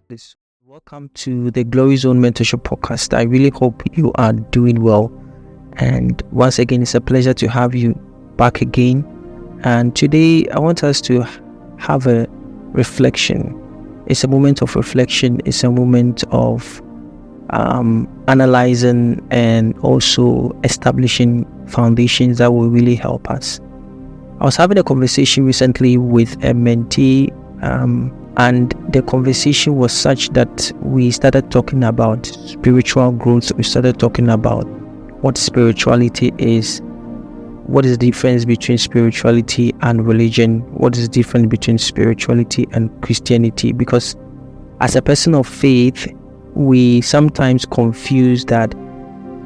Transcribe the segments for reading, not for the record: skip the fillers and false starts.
This welcome to the GloryZone Mentorship Podcast. I really hope you are doing well. And once again, it's a pleasure to have you back again. And today, I want us to have a reflection. It's a moment of reflection. It's a moment of analyzing and also establishing foundations that will really help us. I was having a conversation recently with a mentee, and the conversation was such that we started talking about spiritual growth. We started talking about what spirituality is, what is the difference between spirituality and religion, what is the difference between spirituality and Christianity, because as a person of faith, we sometimes confuse that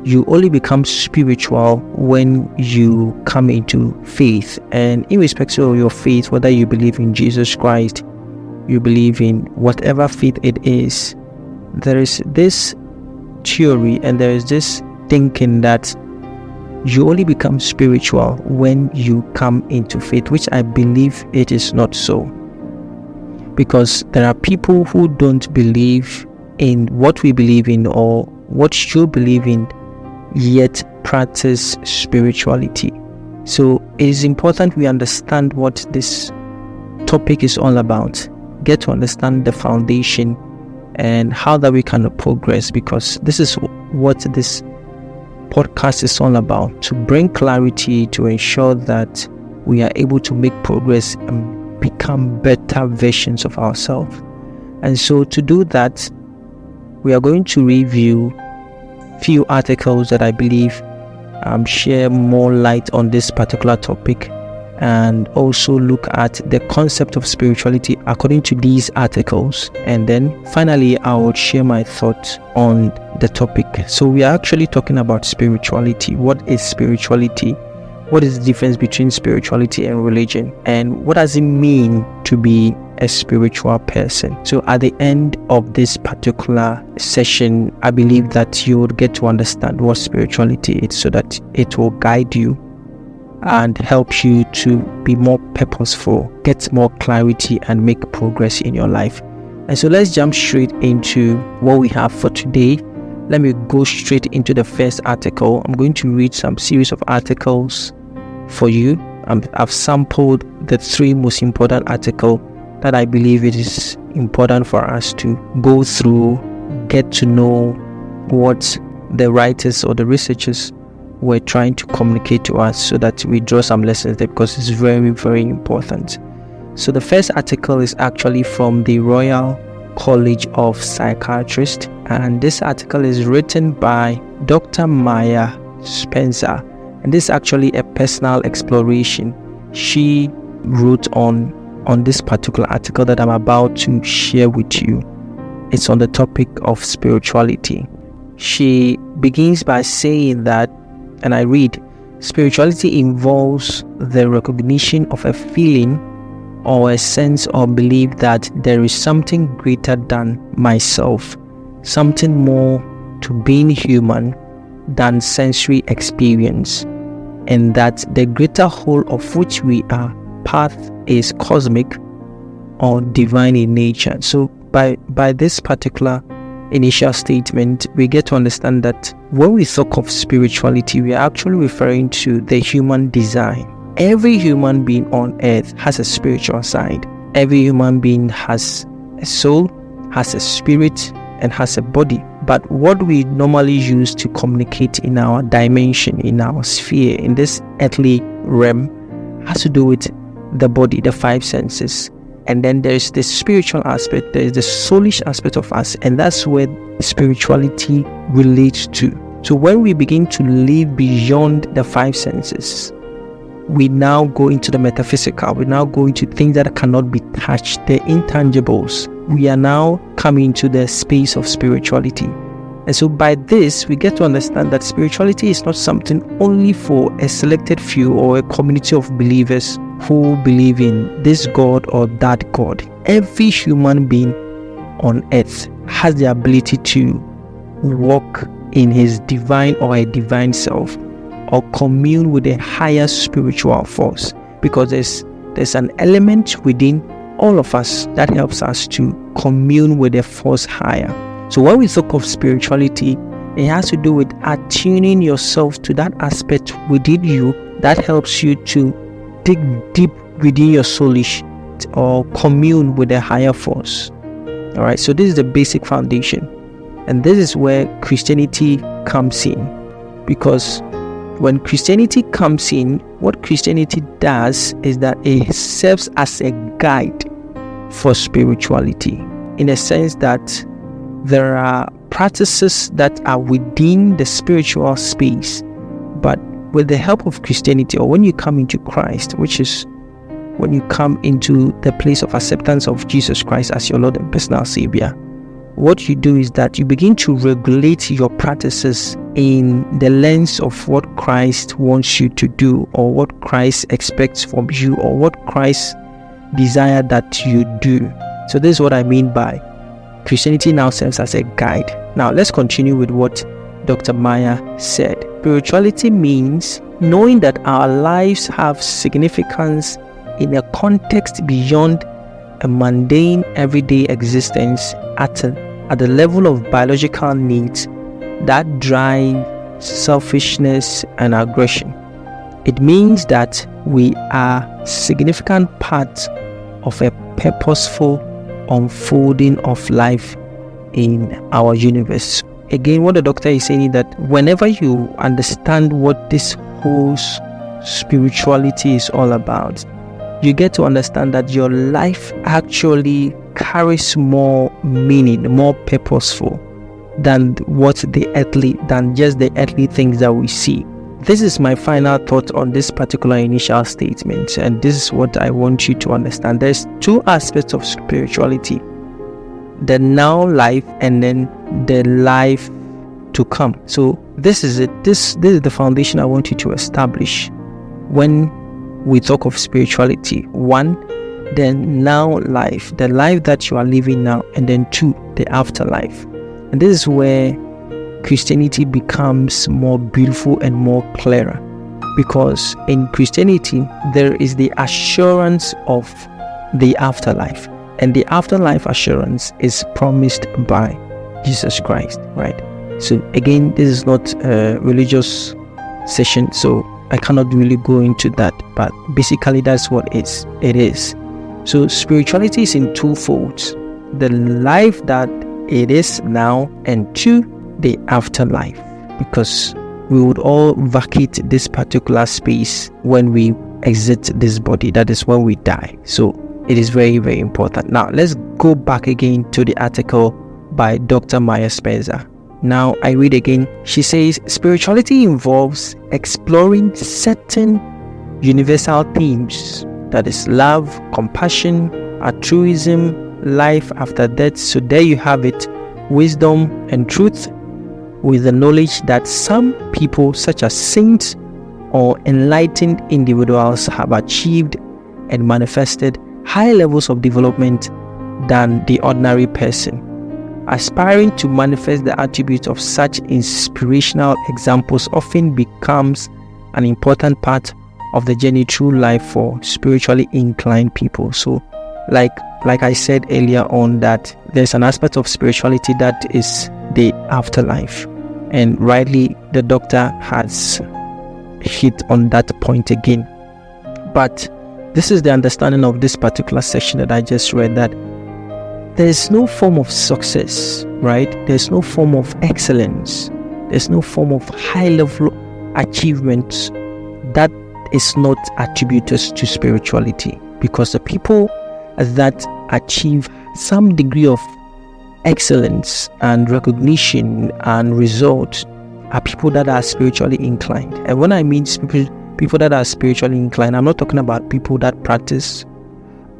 you only become spiritual when you come into faith. And irrespective of your faith, whether you believe in Jesus Christ, you believe in whatever faith it is, there is this theory and there is this thinking that you only become spiritual when you come into faith, which I believe it is not so. Because there are people who don't believe in what we believe in or what you believe in, yet practice spirituality. So it is important we understand what this topic is all about, get to understand the foundation and how that we can progress, because this is what this podcast is all about, to bring clarity, to ensure that we are able to make progress and become better versions of ourselves. And so to do that, we are going to review few articles that I believe share more light on this particular topic, and also look at the concept of spirituality according to these articles. And then finally, I will share my thoughts on the topic. So we are actually talking about spirituality. What is spirituality? What is the difference between spirituality and religion? And what does it mean to be a spiritual person? So at the end of this particular session, I believe that you will get to understand what spirituality is, so that it will guide you and help you to be more purposeful, get more clarity, and make progress in your life. And so let's jump straight into what we have for today. Let me go straight into the first article. I'm going to read some series of articles for you. I've sampled the three most important articles that I believe it is important for us to go through, get to know what the writers or the researchers were trying to communicate to us, so that we draw some lessons there, because it's very, very important. So the first article is actually from the Royal College of Psychiatrists, and this article is written by Dr. Maya Spencer, and this is actually a personal exploration she wrote on this particular article that I'm about to share with you. It's on the topic of spirituality. She begins by saying that, and I read, spirituality involves the recognition of a feeling or a sense or belief that there is something greater than myself, something more to being human than sensory experience, and that the greater whole of which we are part is cosmic or divine in nature. So by this particular initial statement, we get to understand that when we talk of spirituality, we are actually referring to the human design. Every human being on earth has a spiritual side. Every human being has a soul, has a spirit, and has a body. But what we normally use to communicate in our dimension, in our sphere, in this earthly realm, has to do with the body, the five senses. And then there's the spiritual aspect, there's the soulish aspect of us, and that's where spirituality relates to. So when we begin to live beyond the five senses, we now go into the metaphysical, we now go into things that cannot be touched, the intangibles. We are now coming into the space of spirituality. And so by this, we get to understand that spirituality is not something only for a selected few or a community of believers who believe in this God or that God. Every human being on earth has the ability to walk in his divine or a divine self, or commune with a higher spiritual force, because there's an element within all of us, that helps us to commune with the force higher. So when we talk of spirituality, it has to do with attuning yourself to that aspect within you that helps you to dig deep within your soulish or commune with a higher force. All right, so this is the basic foundation, and this is where Christianity comes in, because when Christianity comes in, what Christianity does is that it serves as a guide for spirituality, in a sense that there are practices that are within the spiritual space, but with the help of Christianity, or when you come into Christ, which is when you come into the place of acceptance of Jesus Christ as your Lord and personal Savior, what you do is that you begin to regulate your practices in the lens of what Christ wants you to do, or what Christ expects from you, or what Christ desires that you do. So this is what I mean by Christianity now serves as a guide. Now let's continue with what Dr. Maya said. Spirituality means knowing that our lives have significance in a context beyond a mundane everyday existence, at the level of biological needs that drive selfishness and aggression. It means that we are significant parts of a purposeful unfolding of life in our universe. Again, what the doctor is saying is that whenever you understand what this whole spirituality is all about, you get to understand that your life actually carries more meaning, more purposeful than just the earthly things that we see. This is my final thought on this particular initial statement, and this is what I want you to understand. There's two aspects of spirituality: the now life and then the life to come. So this is it. This is the foundation I want you to establish when we talk of spirituality. One, the now life, the life that you are living now, and then two, the afterlife. And this is where Christianity becomes more beautiful and more clearer, because in Christianity there is the assurance of the afterlife, and the afterlife assurance is promised by Jesus Christ, right? So again, this is not a religious session, so I cannot really go into that, but basically that's what it is. So spirituality is in two folds: the life that it is now, and two, the afterlife, because we would all vacate this particular space when we exit this body. That is when we die. So it is very, very important. Now let's go back again to the article by Dr. Maya Spencer. Now I read again. She says, spirituality involves exploring certain universal themes, that is love, compassion, altruism, life after death. So there you have it: wisdom and truth, with the knowledge that some people, such as saints or enlightened individuals, have achieved and manifested high levels of development than the ordinary person. Aspiring to manifest the attributes of such inspirational examples often becomes an important part of the journey through life for spiritually inclined people. So like I said earlier on, that there's an aspect of spirituality that is the afterlife, and rightly the doctor has hit on that point again. But this is the understanding of this particular section that I just read, that there is no form of success, right? There's no form of excellence, there's no form of high level achievement that is not attributed to spirituality, because the people that achieve some degree of excellence and recognition and results are people that are spiritually inclined. And when I mean people that are spiritually inclined, I'm not talking about people that practice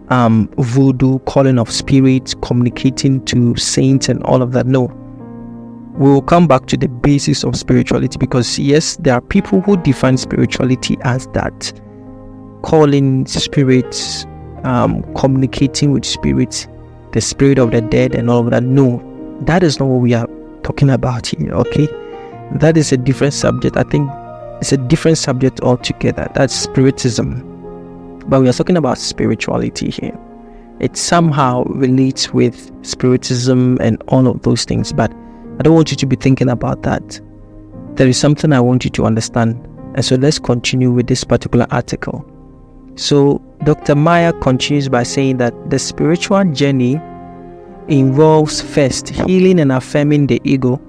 voodoo, calling of spirits, communicating to saints and all of that. No, we will come back to the basis of spirituality, because yes, there are people who define spirituality as that: calling spirits, communicating with spirits, the spirit of the dead and all of that. No, that is not what we are talking about here, okay? That is a different subject. I think it's a different subject altogether. That's spiritism. But we are talking about spirituality here. it somehow relates with spiritism and all of those things, but I don't want you to be thinking about that. There is something I want you to understand. And so let's continue with this particular article. So Dr. Maya continues by saying that the spiritual journey involves first healing and affirming the ego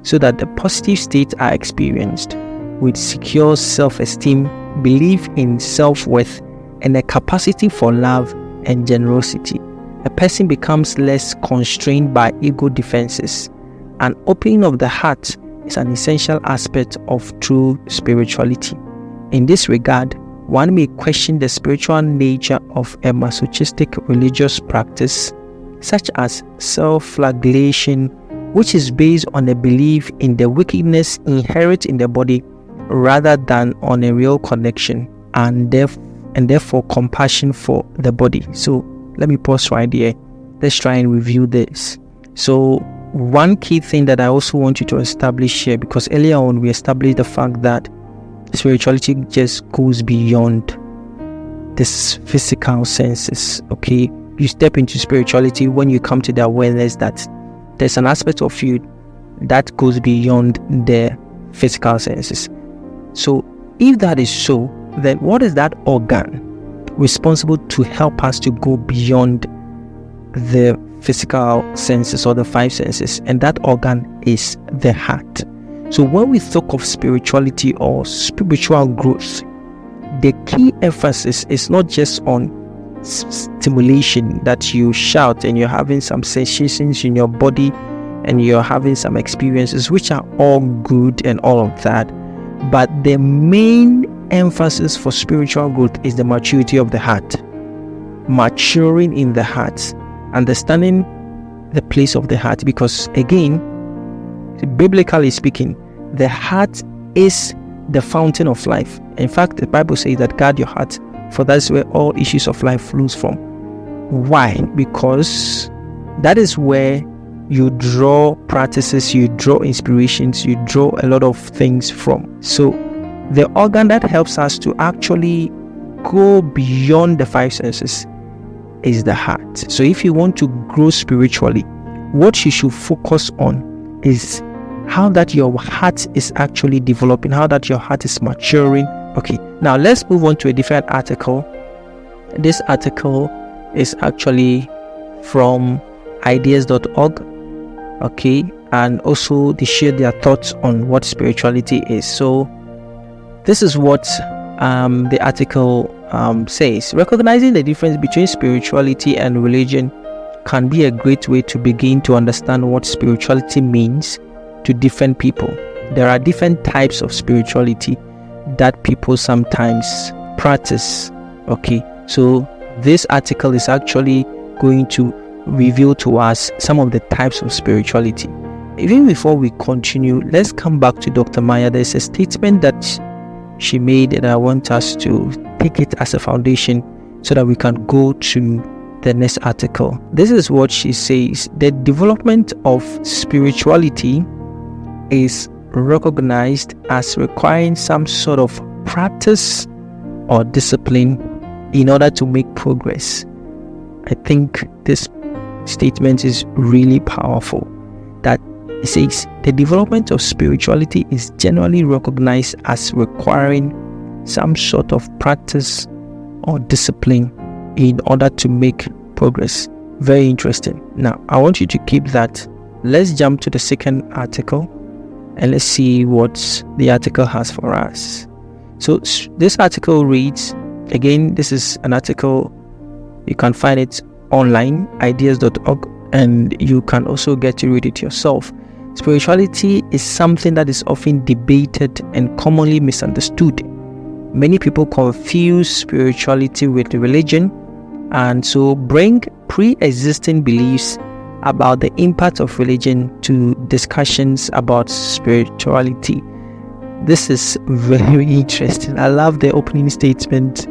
so that the positive states are experienced with secure self-esteem, belief in self-worth, and a capacity for love and generosity. A person becomes less constrained by ego defenses. An opening of the heart is an essential aspect of true spirituality. In this regard, one may question the spiritual nature of a masochistic religious practice, such as self-flagellation, which is based on a belief in the wickedness inherent in the body rather than on a real connection and therefore compassion for the body. So let me pause right there. Let's try and review this. So one key thing that I also want you to establish here, because earlier on we established the fact that spirituality just goes beyond this physical senses. Okay, you step into spirituality when you come to the awareness that there's an aspect of you that goes beyond the physical senses. So if that is so, then what is that organ responsible to help us to go beyond the physical senses or the five senses? And that organ is the heart. So when we talk of spirituality or spiritual growth, the key emphasis is not just on stimulation, that you shout and you're having some sensations in your body and you're having some experiences, which are all good and all of that. But the main emphasis for spiritual growth is the maturity of the heart. Maturing in the heart, understanding the place of the heart, because again, biblically speaking, the heart is the fountain of life. In fact, the Bible says that guard your heart, for that's where all issues of life flows from. Why? Because that is where you draw practices, you draw inspirations, you draw a lot of things from. So the organ that helps us to actually go beyond the five senses is the heart. So if you want to grow spiritually, what you should focus on is how that your heart is actually developing, how that your heart is maturing. Okay, now let's move on to a different article. This article is actually from ideas.org. Okay, and also they share their thoughts on what spirituality is. So this is what the article says. Recognizing the difference between spirituality and religion can be a great way to begin to understand what spirituality means to different people. There are different types of spirituality that people sometimes practice. Okay, so this article is actually going to reveal to us some of the types of spirituality. Even before we continue, let's come back to Dr. Maya. There's a statement that she made and I want us to take it as a foundation so that we can go to the next article. This is what she says: the development of spirituality is recognized as requiring some sort of practice or discipline in order to make progress. I think this statement is really powerful, that it says the development of spirituality is generally recognized as requiring some sort of practice or discipline in order to make progress. Very interesting. Now I want you to keep that. Let's jump to the second article and let's see what the article has for us. So this article reads, again, this is an article, you can find it online, ideas.org, and you can also get to read it yourself. Spirituality is something that is often debated and commonly misunderstood. Many people confuse spirituality with religion and so bring pre-existing beliefs about the impact of religion to discussions about spirituality. This is very interesting. I love the opening statement.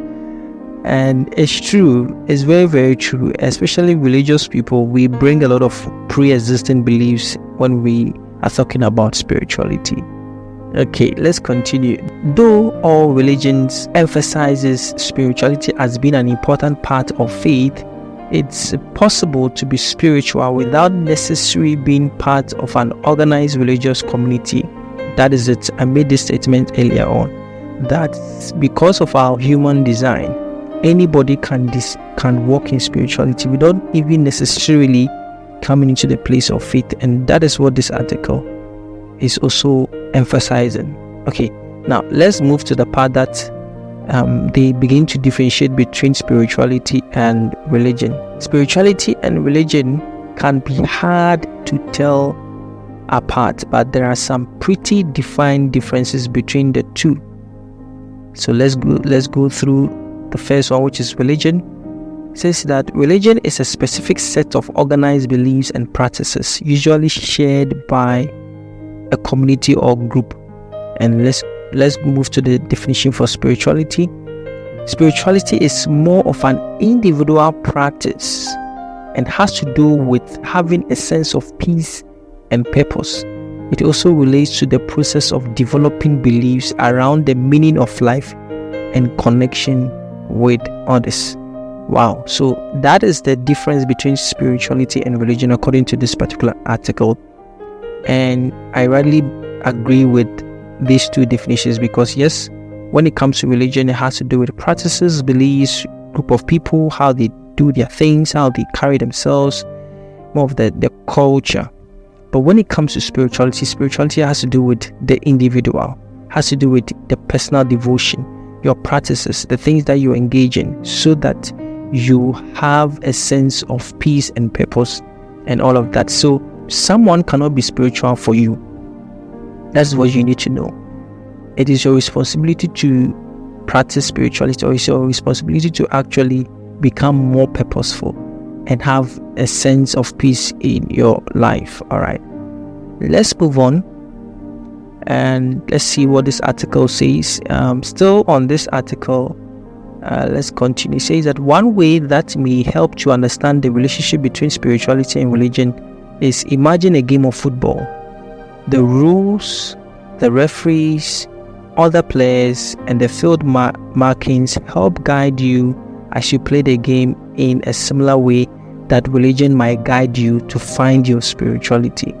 And it's true, it's very, very true. Especially religious people, we bring a lot of pre-existing beliefs when we are talking about spirituality. Okay, let's continue. Though all religions emphasizes spirituality as being an important part of faith, it's possible to be spiritual without necessarily being part of an organized religious community. That is it. I made this statement earlier on, that because of our human design, anybody can walk in spirituality without even necessarily coming into the place of faith. And that is what this article is also emphasizing. Okay, now let's move to the part that they begin to differentiate between spirituality and religion. Spirituality and religion can be hard to tell apart, but there are some pretty defined differences between the two. So let's go through the first one, which is religion. It says that religion is a specific set of organized beliefs and practices, usually shared by a community or group. And let's move to the definition for spirituality. Spirituality is more of an individual practice and has to do with having a sense of peace and purpose. It also relates to the process of developing beliefs around the meaning of life and connection with others. Wow, so that is the difference between spirituality and religion according to this particular article. And I really agree with these two definitions, because yes, when it comes to religion, it has to do with practices, beliefs, group of people, how they do their things, how they carry themselves, more of the culture. But when it comes to spirituality has to do with the individual, has to do with the personal devotion, your practices, the things that you engage in, so that you have a sense of peace and purpose and all of that. So someone cannot be spiritual for you. That's what you need to know. It is your responsibility to practice spirituality, or it's your responsibility to actually become more purposeful and have a sense of peace in your life. All right, let's move on and let's see what this article says. Still on this article, let's continue. It says that one way that may help to understand the relationship between spirituality and religion is imagine a game of football. The rules, the referees, other players, and the field markings help guide you as you play the game in a similar way that religion might guide you to find your spirituality.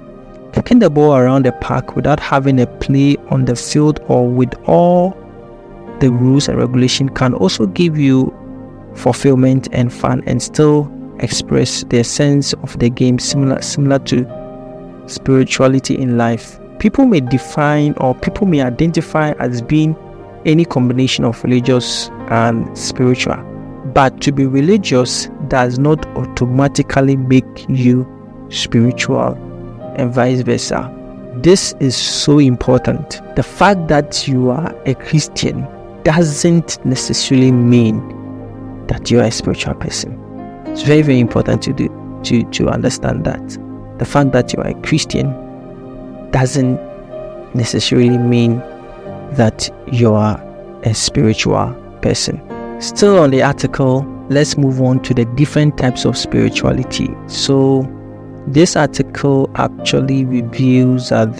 Kicking the ball around the park without having a play on the field or with all the rules and regulation can also give you fulfillment and fun, and still express the sense of the game similar to spirituality in life. People may identify as being any combination of religious and spiritual, but to be religious does not automatically make you spiritual, and vice versa. This is so important. The fact that you are a Christian doesn't necessarily mean that you are a spiritual person. It's very, very important to understand that. The fact that you are a Christian doesn't necessarily mean that you are a spiritual person. Still on the article, let's move on to the different types of spirituality. So this article actually reveals that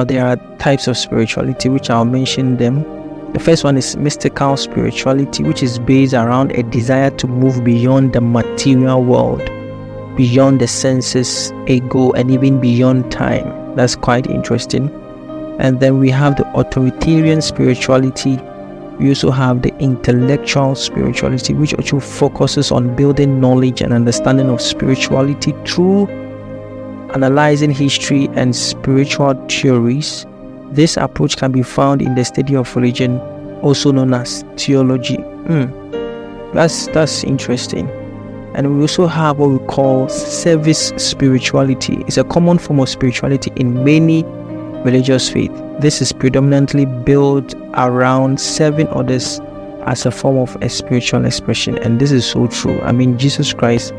there are types of spirituality, which I'll mention them. The first one is mystical spirituality, which is based around a desire to move beyond the material world, beyond the senses, ego, and even beyond time. That's quite interesting. And then we have the authoritarian spirituality. We also have the intellectual spirituality, which also focuses on building knowledge and understanding of spirituality through analyzing history and spiritual theories. This approach can be found in the study of religion, also known as theology. That's interesting. And we also have what we call service spirituality. It's a common form of spirituality in many religious faiths. This is predominantly built around serving others as a form of a spiritual expression, and this is so true. I mean, Jesus Christ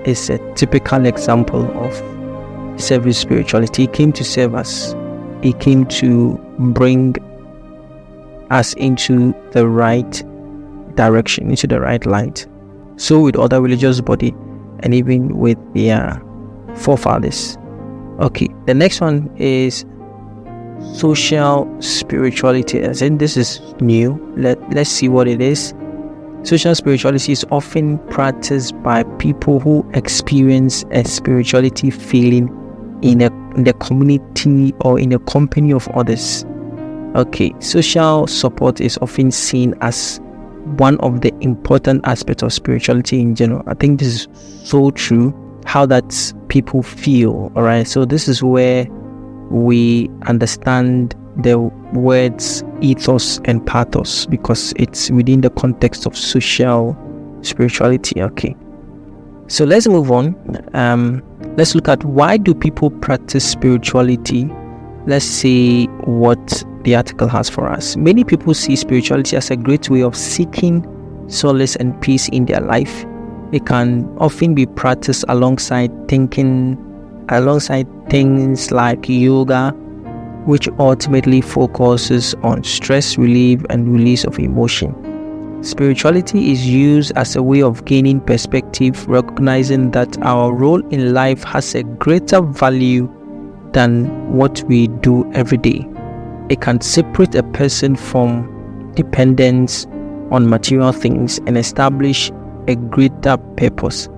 is a typical example of service spirituality. He came to serve us. He came to bring us into the right direction, into the right light. So with other religious body and even with their forefathers. Okay, the next one is social spirituality. As in, this is new. Let's see what it is. Social spirituality is often practiced by people who experience a spirituality feeling in the community or in the company of others. Okay, social support is often seen as one of the important aspects of spirituality in general. I think this is so true, how that people feel. All right, so this is where we understand the words ethos and pathos, because it's within the context of social spirituality. Okay, so let's move on. Let's look at, why do people practice spirituality? Let's see what the article has for us. Many people see spirituality as a great way of seeking solace and peace in their life. It can often be practiced alongside things like yoga, which ultimately focuses on stress relief and release of emotion. Spirituality is used as a way of gaining perspective, recognizing that our role in life has a greater value than what we do every day. It can separate a person from dependence on material things and establish a greater purpose.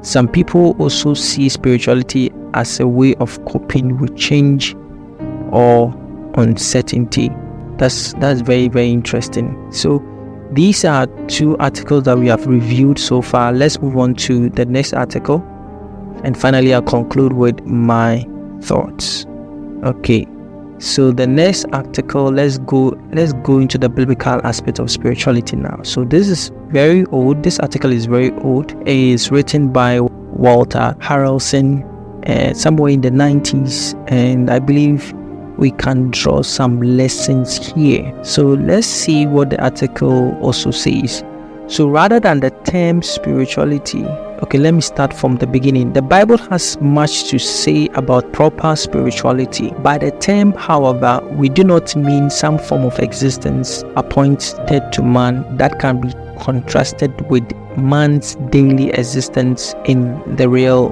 Some people also see spirituality as a way of coping with change or uncertainty. That's very, very interesting. So these are two articles that we have reviewed so far. Let's move on to the next article, and finally I'll conclude with my thoughts. Okay, so the next article, let's go into the biblical aspect of spirituality now. So this is very old. This article is very old. It is written by Walter Harrelson somewhere in the 90s, and I believe we can draw some lessons here. So let's see what the article also says. So rather than the term spirituality, okay, let me start from the beginning. The Bible has much to say about proper spirituality. By the term, however, we do not mean some form of existence appointed to man that can be contrasted with man's daily existence in the real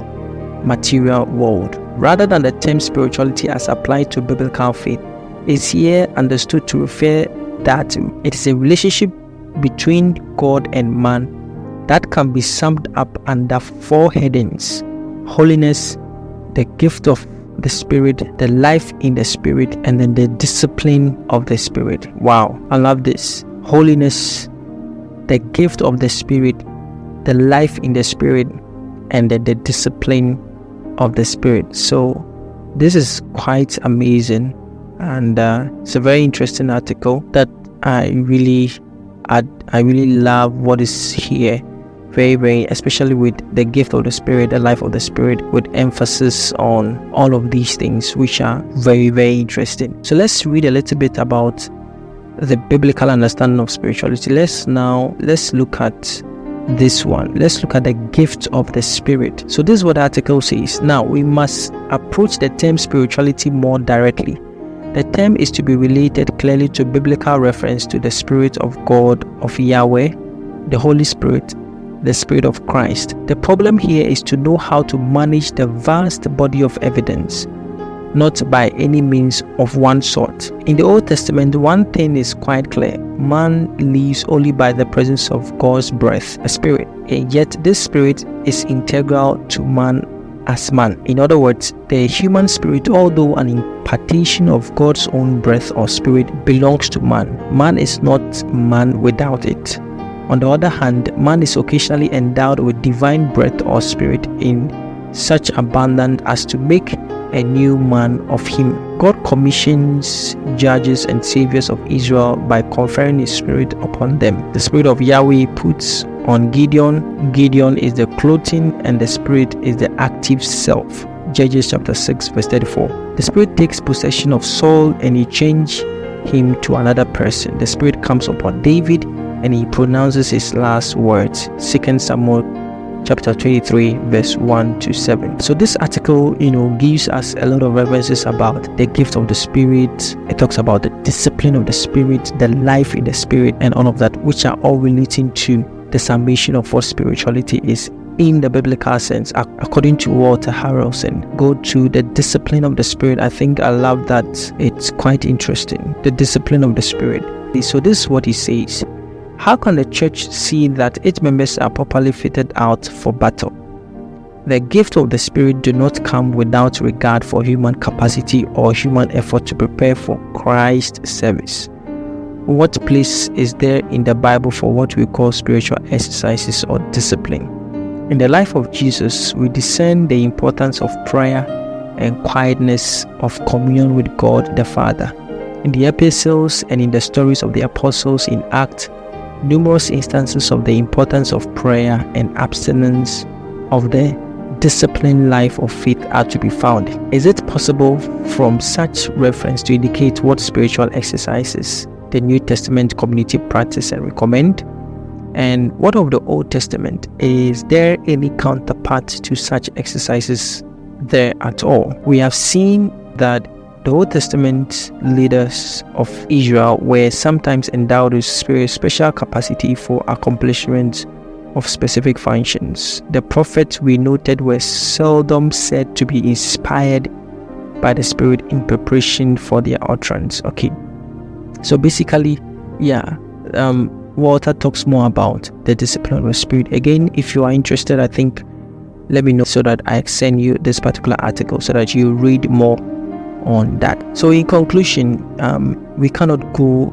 material world. Rather than the term spirituality as applied to biblical faith, is here understood to refer that it is a relationship between God and man that can be summed up under four headings: holiness, the gift of the Spirit, the life in the Spirit, and then the discipline of the Spirit. Wow, I love this. Holiness, the gift of the Spirit, the life in the Spirit, and then the discipline of the Spirit. So this is quite amazing, and it's a very interesting article that I really love what is here. Very, very, especially with the gift of the Spirit, the life of the Spirit, with emphasis on all of these things, which are very, very interesting. So let's read a little bit about the biblical understanding of spirituality. Let's look at this one. Let's look at the gift of the Spirit. So this is what the article says. Now we must approach the term spirituality more directly. The term is to be related clearly to biblical reference to the Spirit of God, of Yahweh, the Holy Spirit, the Spirit of Christ. The problem here is to know how to manage the vast body of evidence, not by any means of one sort. In the Old Testament, one thing is quite clear: man lives only by the presence of God's breath, a spirit, and yet this spirit is integral to man as man. In other words, the human spirit, although an impartation of God's own breath or spirit, belongs to man. Man is not man without it. On the other hand, man is occasionally endowed with divine breath or spirit in such abundance as to make a new man of him. God commissions judges and saviors of Israel by conferring his spirit upon them. The Spirit of Yahweh puts on Gideon. Gideon is the clothing, and the Spirit is the active self. Judges chapter 6 verse 34. The Spirit takes possession of Saul and he changes him to another person. The Spirit comes upon David and he pronounces his last words. 2 Samuel chapter 23 verse 1 to 7. So this article gives us a lot of references about the gift of the Spirit. It talks about the discipline of the Spirit, the life in the Spirit, and all of that, which are all relating to the summation of what spirituality is in the biblical sense, according to Walter Harrelson. Go to the discipline of the Spirit. I think I love that. It's quite interesting, the discipline of the Spirit. So this is what he says: How can the church see that its members are properly fitted out for battle? The gift of the Spirit do not come without regard for human capacity or human effort to prepare for Christ's service. What place is there in the Bible for what we call spiritual exercises or discipline? In the life of Jesus, we discern the importance of prayer and quietness, of communion with God the Father. In the epistles and in the stories of the apostles in Acts, numerous instances of the importance of prayer and abstinence of the disciplined life of faith are to be found. Is it possible from such reference to indicate what spiritual exercises the New Testament community practice and recommend? And what of the Old Testament? Is there any counterpart to such exercises there at all? We have seen that the Old Testament leaders of Israel were sometimes endowed with special capacity for accomplishment of specific functions. The prophets we noted were seldom said to be inspired by the Spirit in preparation for their utterance. Okay, so basically, Walter talks more about the discipline of the Spirit. Again, if you are interested, I think let me know so that I send you this particular article so that you read more on that. So in conclusion, we cannot go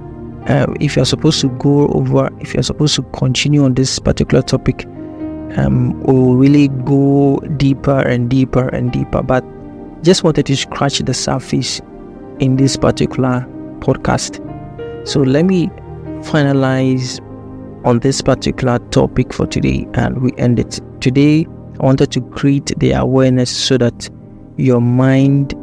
if you're supposed to continue on this particular topic, we'll really go deeper and deeper and deeper, but just wanted to scratch the surface in this particular podcast. So let me finalize on this particular topic for today, and we end it today. I wanted to create the awareness so that your mind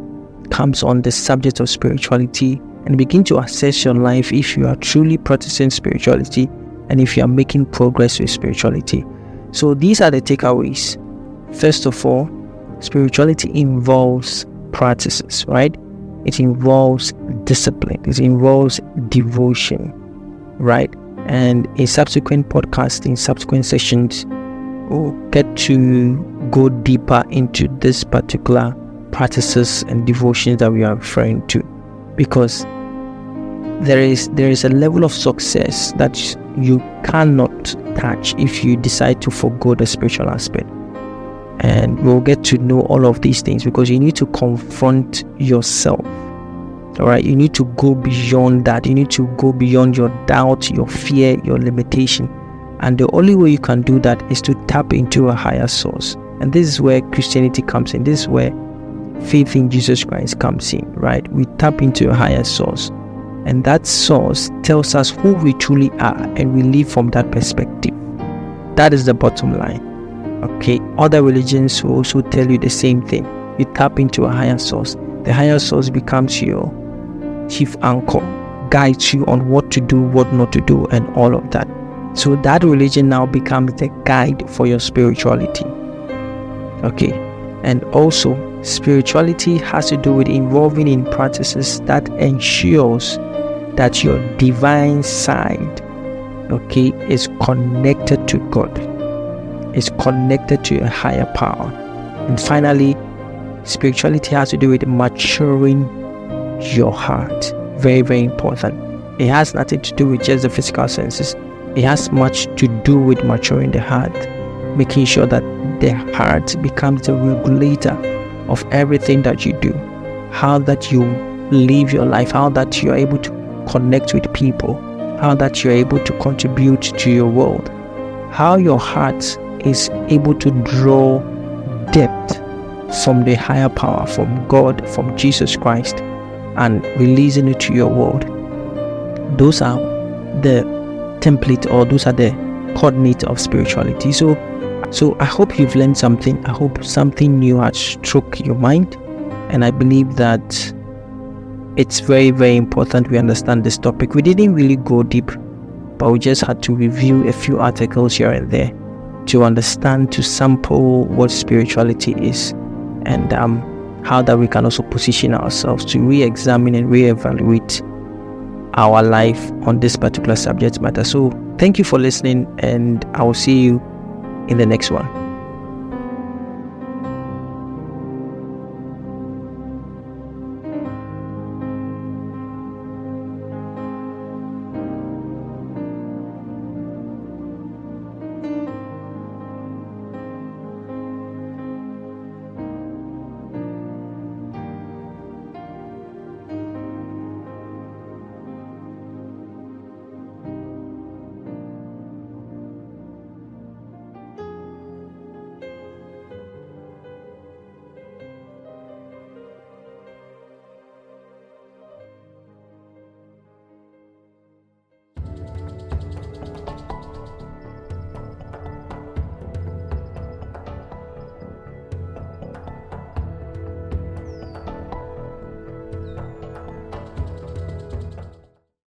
comes on the subject of spirituality and begin to assess your life if you are truly practicing spirituality and if you are making progress with spirituality. So these are the takeaways. First of all, spirituality involves practices, right? It involves discipline. It involves devotion, right? And in subsequent podcasts, in subsequent sessions, we'll get to go deeper into this particular practices and devotions that we are referring to, because there is a level of success that you cannot touch if you decide to forgo the spiritual aspect. And we'll get to know all of these things because you need to confront yourself. All right, you need to go beyond that. You need to go beyond your doubt, your fear, your limitation. And the only way you can do that is to tap into a higher source. And this is where Christianity comes in. This is where faith in Jesus Christ comes in, right? We tap into a higher source. And that source tells us who we truly are, and we live from that perspective. That is the bottom line. Okay, other religions will also tell you the same thing. You tap into a higher source. The higher source becomes your chief anchor, guides you on what to do, what not to do, and all of that. So that religion now becomes the guide for your spirituality. Okay, and also spirituality has to do with involving in practices that ensures that your divine side, okay, is connected to God, is connected to a higher power. And finally, spirituality has to do with maturing your heart. Very, very important. It has nothing to do with just the physical senses. It has much to do with maturing the heart, making sure that the heart becomes the regulator of everything that you do, how that you live your life, how that you are able to connect with people, how that you are able to contribute to your world, how your heart is able to draw depth from the higher power, from God, from Jesus Christ, and releasing it to your world. Those are the template, or those are the coordinates of spirituality. So I hope you've learned something. I hope something new has struck your mind, and I believe that it's very, very important we understand this topic. We didn't really go deep, but we just had to review a few articles here and there to understand, to sample what spirituality is, and how that we can also position ourselves to re-examine and re-evaluate our life on this particular subject matter. So thank you for listening, and I will see you in the next one.